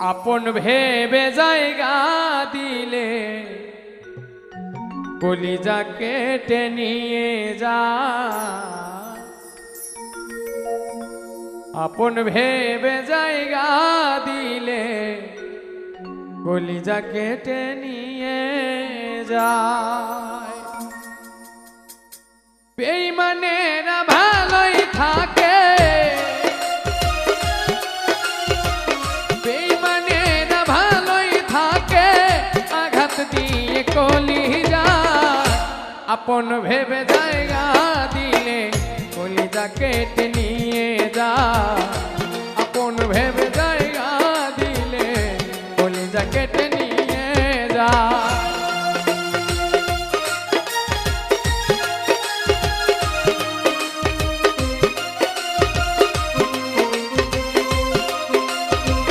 আপন ভেবে জায়গা দিলে কলিজা কেটে নিয়ে যা। আপন ভেবে জায়গা দিলে কলিজা কেটে নিয়ে যায়। বেঈমানেরা ভালোই থাকে, বেঈমানেরা ভালোই থাকে, আঘাত দিয়ে কলিজা। আপন ভেবে জায়গা দিলে কলিজা কেটে নিয়ে যা। আপন ভেবে